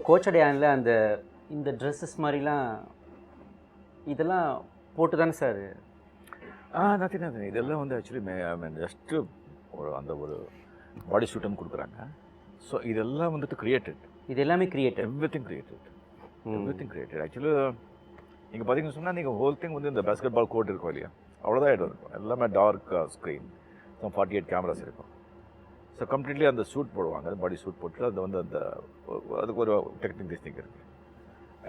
கோச்சடையானில் அந்த இந்த ட்ரெஸ்ஸஸ் மாதிரிலாம் இதெல்லாம் போட்டு தானே சார்? நத்திங். இதெல்லாம் வந்து ஆக்சுவலி ஜஸ்ட்டு அந்த ஒரு பாடி சூட்டும் கொடுக்குறாங்க. ஸோ இதெல்லாம் வந்துட்டு கிரியேட்டட். இது எல்லாமே கிரியேட்டட். Everything created. ஆக்சுவலி நீங்கள் பார்த்தீங்கன்னு சொன்னால் நீங்கள் ஹோல் திங் வந்து இந்த பேஸ்கெட் பால் கோர்ட் இருக்கும் இல்லையா, அவ்வளோதான் இடம் இருக்கும். எல்லாமே டார்க் ஸ்க்ரீன், 48 கேமராஸ் இருக்கும். ஸோ கம்ப்ளீட்லி அந்த சூட் போடுவாங்க, பாடி சூட் போட்டு அது வந்து அந்த அதுக்கு ஒரு டெக்னிக் இருக்குது.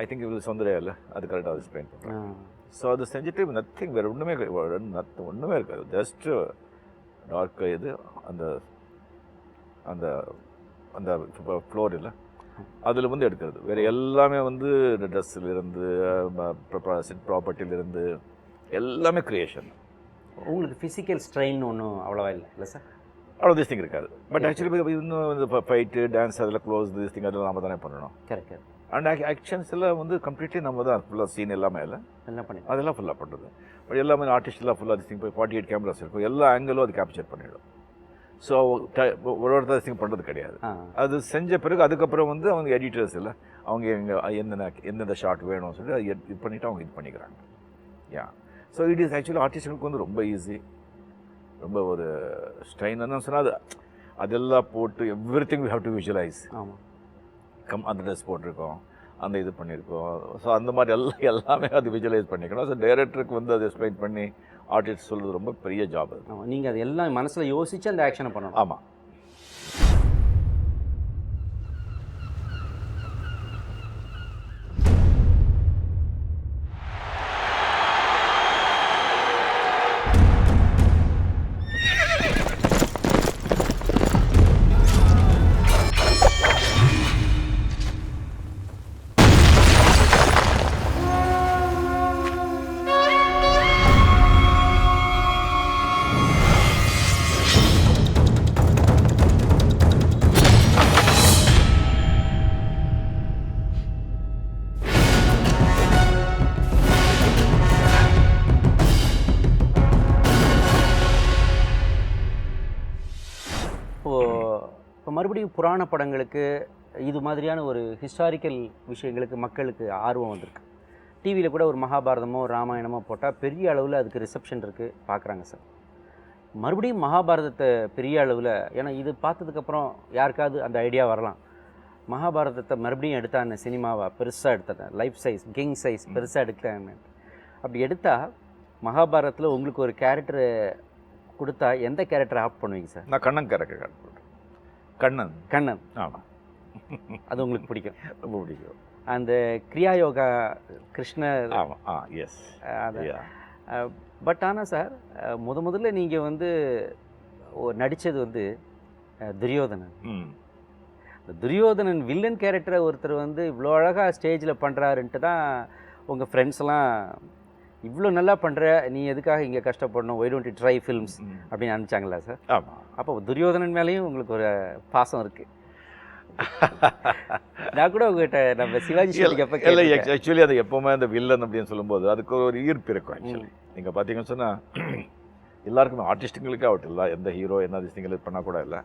ஐ திங்க் இது சௌந்தர்யா இல்லை, அது கரெக்டாக அது எக்ஸ்பிளைன் பண்ணுறேன். ஸோ அது செஞ்சுட்டு நத்திங், வேறு ஒன்றுமே இருக்காது. ஜஸ்ட்டு டார்க் இது அந்த அந்த அந்த ஃப்ளோர் இல்லை அதில் வந்து எடுக்கிறது. வேறு எல்லாமே வந்து ட்ரெஸ்ஸிலிருந்து செட் ப்ராப்பர்ட்டியிலிருந்து எல்லாமே க்ரியேஷன். உங்களுக்கு ஃபிசிக்கல் ஸ்ட்ரெயின் ஒன்றும் அவ்வளோவா இல்லை சார்? அவ்வளோ திஸ் திங் இருக்காது. பட் ஆக்சுவலி இன்னும் இந்த ஃபைட்டு டான்ஸ் அதில் க்ளோஸ் திஸ் திங் அதெல்லாம் நம்ம தானே பண்ணணும். கரெக்ட். அண்ட் ஆக்ஷன்ஸ் எல்லாம் வந்து கம்ப்ளீட்லி நம்ம தான் ஃபுல்லாக சீன் எல்லாமே இல்லை எல்லாம் பண்ணி அதெல்லாம் ஃபுல்லாக பண்ணுறது. பட் எல்லாமே ஆர்டிஸ்ட்லாம் ஃபுல்லாக திஸ் திங் போய் 48 கேமராஸ் இருக்கும், எல்லா ஆங்கிளும் அது கேப்சர் பண்ணிவிடும். ஸோ ஒருத்தர் திங் பண்ணுறது கிடையாது. அது செஞ்ச பிறகு அதுக்கப்புறம் வந்து அவங்க எடிட்டர்ஸ் இல்லை, அவங்க எந்தெந்த ஷாட் வேணும்னு சொல்லி இது பண்ணிவிட்டு அவங்க இது பண்ணிக்கிறாங்க. ஸோ இட் இஸ் ஆக்சுவலி ஆர்டிஸ்டுகளுக்கு வந்து ரொம்ப ஈஸி, ரொம்ப ஒரு ஸ்ட்ரெயின் என்ன சொன்னால் அதெல்லாம் போட்டு everything we have to visualise. ஆமாம், அந்த ட்ரெஸ் போட்டிருக்கோம், அந்த இது பண்ணியிருக்கோம். ஸோ அந்த மாதிரி எல்லாமே அது விஜுவலைஸ் பண்ணிக்கணும். ஸோ டைரக்டருக்கு வந்து அதை எக்ஸ்பிளைன் பண்ணி ஆர்டிஸ்ட் சொல்கிறது ரொம்ப பெரிய ஜாப் அது. ஆமாம், நீங்கள் அது எல்லாம் மனசில் யோசித்து அந்த ஆக்ஷனை பண்ணணும். ஆமாம். இப்போ மறுபடியும் புராண படங்களுக்கு இது மாதிரியான ஒரு ஹிஸ்டாரிக்கல் விஷயங்களுக்கு மக்களுக்கு ஆர்வம் வந்திருக்கு. டிவியில் கூட ஒரு மகாபாரதமோ ராமாயணமோ போட்டால் பெரிய அளவில் அதுக்கு ரிசப்ஷன் இருக்குது, பார்க்குறாங்க சார். மறுபடியும் மகாபாரதத்தை பெரிய அளவில், ஏன்னா இது பார்த்ததுக்கப்புறம் யாருக்காவது அந்த ஐடியா வரலாம், மகாபாரதத்தை மறுபடியும் எடுத்தான்னு சினிமாவை பெருசாக எடுத்தேன், லைஃப் சைஸ் கிங் சைஸ் பெருசாக எடுக்கலான்னு. அப்படி எடுத்தால் மகாபாரதத்தில் உங்களுக்கு ஒரு கேரக்டரு கொடுத்தா எந்த கேரக்டரை ஆப்ட் பண்ணுவீங்க சார்? நான் கண்ணன் கேரக்டர் பண்ணுறேன். கண்ணன். ஆமாம், அது உங்களுக்கு பிடிக்கும்? ரொம்ப பிடிக்கும். அந்த கிரியாயோகா கிருஷ்ணர். ஆமாம். எஸ். அது பட் ஆனால் சார் முதல்ல நீங்கள் வந்து நடித்தது வந்து துரியோதனன். இந்த துரியோதனன் வில்லன் கேரக்டரை ஒருத்தர் வந்து இவ்வளோ அழகாக ஸ்டேஜில் பண்ணுறாருன்ட்டு தான் உங்கள் ஃப்ரெண்ட்ஸ்லாம் இவ்வளோ நல்லா பண்ணுற, நீ எதுக்காக இங்கே கஷ்டப்படணும், why don't you try films அப்படின்னு அனுப்பிச்சாங்களா சார்? ஆமாம். அப்போ துரியோதனன் மேலேயும் உங்களுக்கு ஒரு பாசம் இருக்குது. நான் கூட உங்கள்கிட்ட நம்ம சிவாஜி எப்போ இல்லை, ஆக்சுவலி அது எப்போவுமே அந்த வில்லன் அப்படின்னு சொல்லும்போது அதுக்கு ஒரு ஈர்ப்பு இருக்கும். ஆக்சுவலி நீங்கள் பார்த்தீங்கன்னு சொன்னால் எல்லாருக்குமே ஆர்டிஸ்ட்டுங்களுக்கே ஆகட்டும், இல்லை எந்த ஹீரோ என்ன திஸ்டிங்கள் பண்ணால் கூட இல்லை,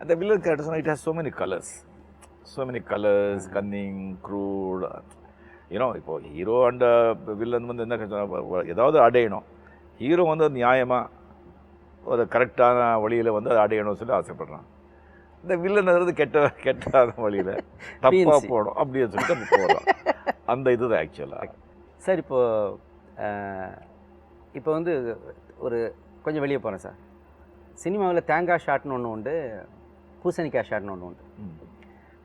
அந்த வில்லன் கேரக்டர் சொன்னால் it has so many colours, cunning, crude. ஏன்னோ இப்போது ஹீரோ அண்ட் வில்லன் வந்து என்ன ஏதாவது அடையணும், ஹீரோ வந்து அது நியாயமாக ஒரு கரெக்டான வழியில் வந்து அதை அடையணும்னு சொல்லி ஆசைப்படுறான். இந்த வில்லன் கெட்ட வழியில் தப்பாக போகணும் அப்படின்னு சொல்லிட்டு அது போகலாம். அந்த இதுதான் ஆக்சுவலாக சார். இப்போ வந்து ஒரு கொஞ்சம் வெளியே போகிறேன் சார். சினிமாவில் தேங்காய் ஷாட்னு ஒன்று உண்டு, பூசணிக்காய் ஷாட்னு ஒன்று உண்டு.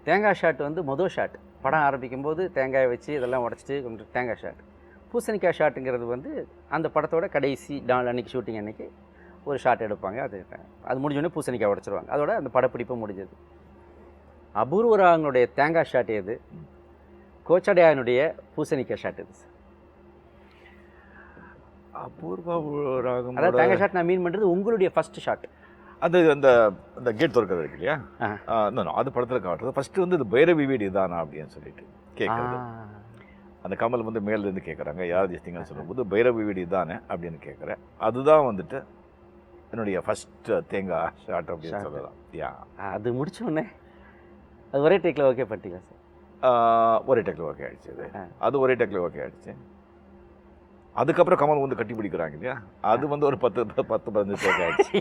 தேங்காய் ஷாட் வந்து மொதல் ஷாட், படம் ஆரம்பிக்கும் போது தேங்காயை வச்சு இதெல்லாம் உடச்சிட்டு கொஞ்சம் தேங்காய் ஷாட். பூசணிக்காய் ஷாட்டுங்கிறது வந்து அந்த படத்தோட கடைசி நாள் அன்றைக்கி ஷூட்டிங் அன்றைக்கி ஒரு ஷாட் எடுப்பாங்க. அது முடிஞ்சோடனே பூசணிக்காய் உடச்சிருவாங்க, அதோட அந்த படப்பிடிப்பு முடிஞ்சது. அபூர்வ ராகனுடைய தேங்காய் ஷாட் எது, கோச்சடையானுடைய பூசணிக்காய் ஷாட் எது சார்? அபூர்வ ராகம் அதாவது தேங்காய் ஷாட் நான் மீன் பண்ணுறது உங்களுடைய ஃபஸ்ட் ஷாட். அது அந்த அந்த கேட் திறக்கிறது இருக்கு இல்லையா, அது படத்தில் காட்டுறது. ஃபஸ்ட்டு வந்து இது பைரவி வீடு இதானா அப்படின்னு சொல்லிட்டு கேட்குறது. அந்த கமல் வந்து மேலேருந்து கேட்குறாங்க, யார் ஜெஸ்டிங்கன்னு சொல்லும்போது பைரவி வீடு இதானே அப்படின்னு கேட்குறேன். அதுதான் வந்துட்டு என்னுடைய ஃபஸ்ட்டு தேங்காய் ஷாட் அப்படின்னு சொல்லலாம். அது முடிச்சோடனே அது ஒரே டேக்கில் ஓகே பண்ணிட்டீங்களா சார்? ஒரே டேக்கில் ஓகே ஆகிடுச்சு அது ஒரே டேக்கில் ஓகே ஆகிடுச்சு. அதுக்கப்புறம் கமல் வந்து கட்டி பிடிக்கிறாங்க இல்லையா, அது வந்து ஒரு 10-15 டேக் ஆகிடுச்சு.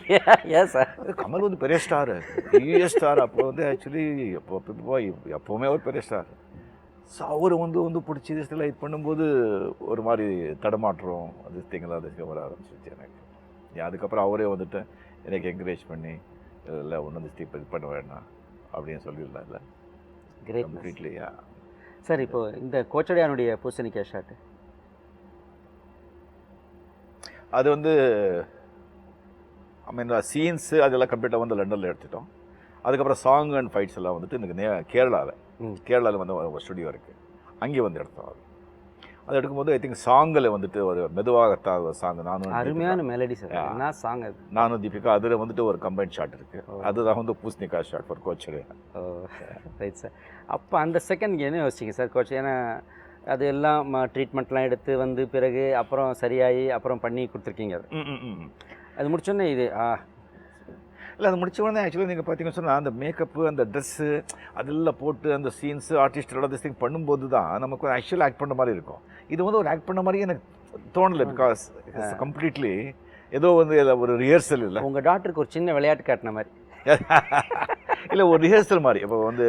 ஏன் சார்? கமல் வந்து பெரிய ஸ்டார் அப்போ வந்து ஆக்சுவலி எப்போவுமே ஒரு பெரிய ஸ்டார். ஸோ அவர் வந்து பிடிச்சி இதெல்லாம் இது பண்ணும்போது ஒரு மாதிரி தடமாற்றம் அது திங்கெல்லாம் வர ஆரம்பிச்சிச்சு எனக்கு. அதுக்கப்புறம் அவரே வந்துட்டு எனக்கு என்கரேஜ் பண்ணி இல்லை ஒன்று இது பண்ண வேண்டாம் அப்படின்னு சொல்லிடலாம். இல்லை கிரேட் கம்ப்ளீட்லியா சார். இப்போ இந்த கோச்சடையானுடைய பூசணிக்காய் ஷாட்டு அது வந்து ஐ மீன் சீன்ஸு அதெல்லாம் கம்ப்ளீட்டாக வந்து லண்டனில் எடுத்துட்டோம். அதுக்கப்புறம் சாங் அண்ட் ஃபைட்ஸ் எல்லாம் வந்துட்டு எனக்கு கேரளாவில் வந்து ஒரு ஸ்டுடியோ இருக்குது, அங்கே வந்து எடுத்தோம். அது எடுக்கும்போது ஐ திங்க் சாங்கில் வந்துட்டு ஒரு மெதுவாகத்தான் ஒரு சாங் அருமையான மெலடி சார். என்ன சாங் அது? நானும் தீபிகா அதில் வந்துட்டு ஒரு கம்பைன் ஷாட் இருக்குது, அதுதான் வந்து பூசணிக்காய் ஷாட் ஃபார் கோச்சடே. Right sir. அப்போ அந்த செகண்ட் என்ன யோசிச்சிங்க சார் கோச்? ஏன்னா அது எல்லாம் ட்ரீட்மெண்ட்லாம் எடுத்து வந்து பிறகு அப்புறம் சரியாகி அப்புறம் பண்ணி கொடுத்துருக்கீங்க. அது முடிச்சோன்னே இது இல்லை அது முடிச்ச உடனே ஆக்சுவலி நீங்கள் பார்த்தீங்கன்னு சொன்னால் அந்த மேக்கப்பு அந்த ட்ரெஸ்ஸு அதெல்லாம் போட்டு அந்த சீன்ஸு ஆர்டிஸ்டோட திஸ் திங் பண்ணும்போது தான் நமக்கு ஆக்சுவலாக ஆக்ட் பண்ண மாதிரி இருக்கும். இது வந்து ஒரு ஆக்ட் பண்ண மாதிரியே எனக்கு தோணலை. பிகாஸ் கம்ப்ளீட்லி ஏதோ வந்து ஒரு ரிஹர்சல் இல்லை. உங்கள் டாக்டருக்கு ஒரு சின்ன விளையாட்டு காட்டின மாதிரி இல்லை, ஒரு ரிஹர்சல் மாதிரி. இப்போ வந்து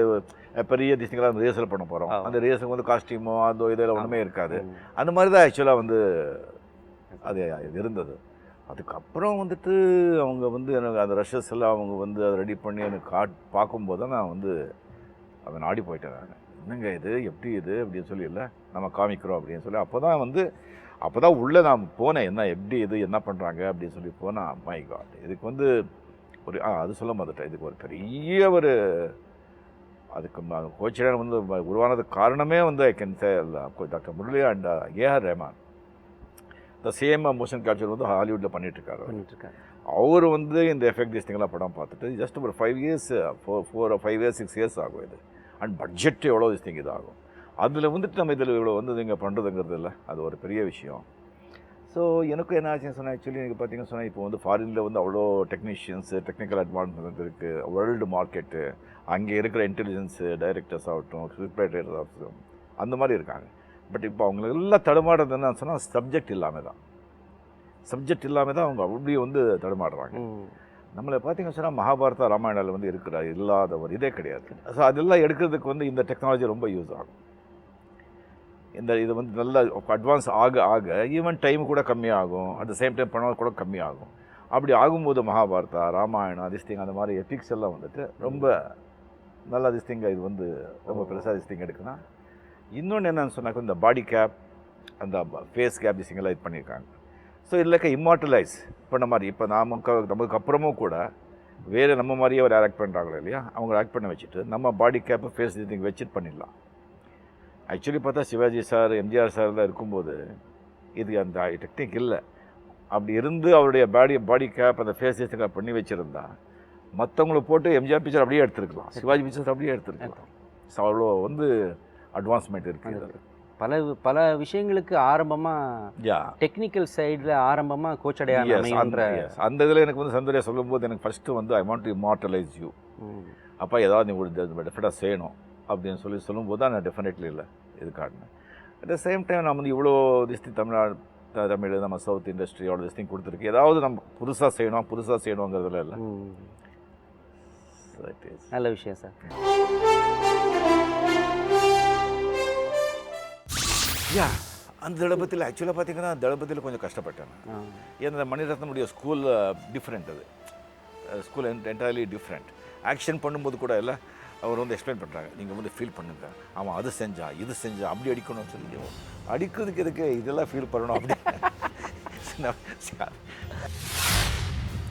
பெரிய திசைங்களாக ரிஹர்சல் பண்ண போகிறோம், அந்த ரிஹர்சல் வந்து காஸ்டியூமோ அதோ இதெல்லாம் ஒன்றுமே இருக்காது. அந்த மாதிரி தான் ஆக்சுவலாக வந்து அது இருந்தது. அதுக்கப்புறம் வந்துட்டு அவங்க வந்து எனக்கு அந்த ரஷஸ் எல்லாம் அவங்க வந்து அதை ரெடி பண்ணி எனக்கு பார்க்கும்போது தான் நான் வந்து அதை நாடி போயிட்டேன். நான் என்னங்க இது எப்படி இது அப்படின்னு சொல்லி இல்லை நம்ம காமிக்கிறோம் அப்படின்னு சொல்லி அப்போ தான் உள்ளே நான் போனேன். என்ன எப்படி இது என்ன பண்ணுறாங்க அப்படின்னு சொல்லி போனால் மை காட், இதுக்கு வந்து ஒரு அது சொல்ல மாட்டேன். இதுக்கு ஒரு பெரிய ஒரு அதுக்கு கோச்சடையான் வந்து உருவானதுக்கு காரணமே வந்து I can say doctor Murali and AR Rahman. The same motion capture வந்து ஹாலிவுட்டில் பண்ணிகிட்ருக்காரு. அவர் வந்து இந்த எஃபெக்ட் திஸ்டிங்கெல்லாம் படம் பார்த்துட்டு ஜஸ்ட் ஒரு 5 இயர்ஸ் 4 or 6 இயர்ஸ் ஆகும் இது. அண்ட் பட்ஜெட் எவ்வளோ திஸ்டிங் இதாகும். அதில் வந்துட்டு நம்ம இதில் இவ்வளோ வந்து நீங்கள் பண்ணுறதுங்கிறது இல்லை, அது ஒரு பெரிய விஷயம். ஸோ எனக்கும் என்ன ஆச்சுன்னு சொன்னால் ஆக்சுவலி நீங்கள் பார்த்தீங்கன்னு சொன்னால் இப்போ வந்து ஃபாரினில் வந்து அவ்வளோ டெக்னீஷியன்ஸு டெக்னிக்கல் அட்வான்ஸ்மெண்ட் இருக்குது, வேர்ல்டு மார்க்கெட்டு, அங்கே இருக்கிற இன்டெலிஜென்ஸு டைரக்டர்ஸ் ஆகட்டும், ஸ்கிரிப்ட் ரைட்டர்ஸ் ஆகட்டும், அந்த மாதிரி இருக்காங்க. பட் இப்போ அவங்களுக்கு எல்லாம் தடுமாடுறது என்னன்னு சொன்னால் சப்ஜெக்ட் இல்லாமல் தான் அவங்க அப்படி வந்து தடுமாடுறாங்க. நம்மளை பார்த்தீங்கன்னு சொன்னால் மகாபாரதா ராமாயணாவில் வந்து இருக்கிற இல்லாத ஒரு இதே கிடையாது. ஸோ அதெல்லாம் எடுக்கிறதுக்கு வந்து இந்த டெக்னாலஜி ரொம்ப யூஸ் ஆகும். இது வந்து நல்லா அட்வான்ஸ் ஆக ஈவன் டைம் கூட கம்மியாகும், அட் த சேம் டைம் பணம் கூட கம்மியாகும். அப்படி ஆகும்போது மகாபாரதா ராமாயணம் திஸ்திங் அந்த மாதிரி எபிக்ஸ் எல்லாம் வந்துட்டு ரொம்ப நல்லா திஸ்திங்க இது வந்து ரொம்ப பெருசாக திஸ்திங் எடுக்குன்னா. இன்னொன்று என்னன்னு சொன்னாக்க இந்த பாடி கேப் அந்த ஃபேஸ் கேப் திஸ்திங்கெல்லாம் இது பண்ணியிருக்காங்க. ஸோ இல்லைக்க இம்மார்டலைஸ் பண்ண மாதிரி இப்போ நமக்கு அப்புறமும் கூட வேறு நம்ம மாதிரியே ஒரு ஆக்ட் பண்ணுறாங்களோ இல்லையா, அவங்க ஆக்ட் பண்ண வச்சுட்டு நம்ம பாடி கேப்பு ஃபேஸ் திஸ்திங் வச்சுட்டு பண்ணிடலாம். ஆக்சுவலி பார்த்தா சிவாஜி சார் எம்ஜிஆர் சார்லாம் இருக்கும்போது இது அந்த டெக்னிக் இல்லை. அப்படி இருந்து அவருடைய பாடி கேப் அந்த ஃபேஸ் திஸ்திங் பண்ணி வச்சுருந்தா மற்றவங்களை போட்டு எம்ஜிஆர் பிக்சர் அப்படியே எடுத்துருக்கலாம், சிவாஜி பிக்சர் அப்படியே எடுத்துருக்கலாம். ஸோ அவ்வளோ வந்து அட்வான்ஸ்மெண்ட் இருக்குது. பல விஷயங்களுக்கு ஆரம்பமாக டெக்னிக்கல் சைடில் ஆரம்பமாக கோச்சடையான் அந்த இதில் எனக்கு வந்து சந்தோரியா சொல்லும்போது எனக்கு ஃபஸ்ட்டு வந்து ஐ வாண்ட் டு இமார்டலைஸ் யூ, அப்போ ஏதாவது நீ டெஃபினட்டாக செய்யணும் அப்படின்னு சொல்லும்போது தான் நான் டெஃபினெட்லி இல்லை இது காட்டினேன். அட் த சேம் டைம் நான் வந்து இவ்வளோ தமிழ் நம்ம சவுத் இண்டஸ்ட்ரியோட திஸ்திங் கொடுத்துருக்கு, ஏதாவது நம்ம புதுசாக செய்யணுங்கிறதுல இல்லை. நல்ல விஷயம் சார். அந்த தளபதியில் ஆக்சுவலாக பார்த்தீங்கன்னா தளபதியில் கொஞ்சம் கஷ்டப்பட்டேன். ஏன்னா மணிரத்னமுடைய ஸ்கூல் டிஃப்ரெண்ட், அது ஸ்கூல் என்டையர்லி டிஃப்ரெண்ட். ஆக்ஷன் பண்ணும்போது கூட இல்லை அவர் வந்து எக்ஸ்பிளைன் பண்ணுறாங்க, நீங்கள் வந்து ஃபீல் பண்ணுங்க, அவன் அது செஞ்சா இது செஞ்சா அப்படி அடிக்கணும்னு சொல்லி அடிக்கிறதுக்கு எதுக்கு இதெல்லாம் ஃபீல் பண்ணணும் அப்படி.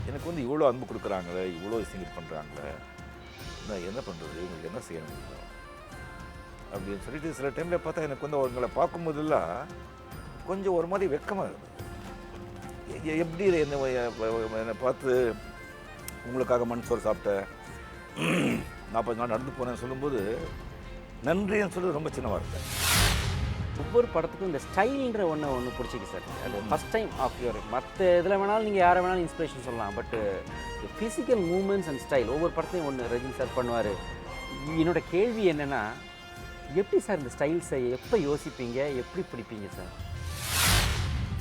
எனக்கு வந்து இவ்வளோ அன்பு கொடுக்குறாங்களே, இவ்வளோ சிங்கிட் பண்ணுறாங்களே, நான் என்ன பண்ணுறது, இவங்களுக்கு என்ன செய்யணும் அப்படின்னு சொல்லிட்டு சில டைமில் பார்த்தா எனக்கு வந்து அவங்களை பார்க்கும்போதெல்லாம் கொஞ்சம் ஒரு மாதிரி வெக்கமாக இருக்குது. எப்படி என்னை பார்த்து உங்களுக்காக மண் சோறு சாப்பிட்டேன் 40 நாள் நடந்து போனேன்னு சொல்லும்போது நன்றின்னு சொல்லி ரொம்ப சின்னமாக இருக்கேன். ஒவ்வொரு படத்துக்கும் இந்த ஸ்டைல்ன்ற ஒன்று பிடிச்சிக்கு சார். அது ஃபஸ்ட் டைம் ஆஃப் யுவர் மற்ற இதில் வேணாலும் நீங்கள் யாரை வேணாலும் இன்ஸ்பிரேஷன் சொல்லலாம், but physical moments and style ஒவ்வொரு படத்தையும் ஒன்று ரஜினி சார் பண்ணுவார். என்னோடய கேள்வி என்னென்னா, எப்படி சார் இந்த ஸ்டைல்ஸை எப்போ யோசிப்பீங்க, எப்படி பிடிப்பீங்க சார்?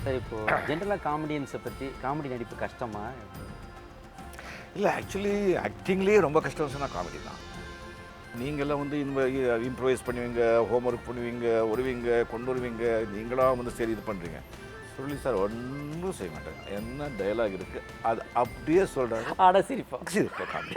சார் இப்போது ஜென்ரலாக காமெடியன்ஸை பற்றி, காமெடி நடிப்பு கஷ்டமா? இல்லை ஆக்சுவலி ஆக்டிங்லேயே ரொம்ப கஷ்டம் சொன்னால் காமெடி தான். நீங்கள்லாம் வந்து இம்ப்ரவைஸ் பண்ணுவீங்க, ஹோம்ஒர்க் பண்ணுவீங்க, வருவீங்க, கொண்டு வருவீங்க, நீங்களாக வந்து சரி இது பண்ணுறீங்க. சொல்லி சார் ஒன்றும் செய்ய மாட்டாங்க. என்ன டயலாக் இருக்குது அது அப்படியே சொல்கிறாரு. ஆட சிரிப்பா காமெடி.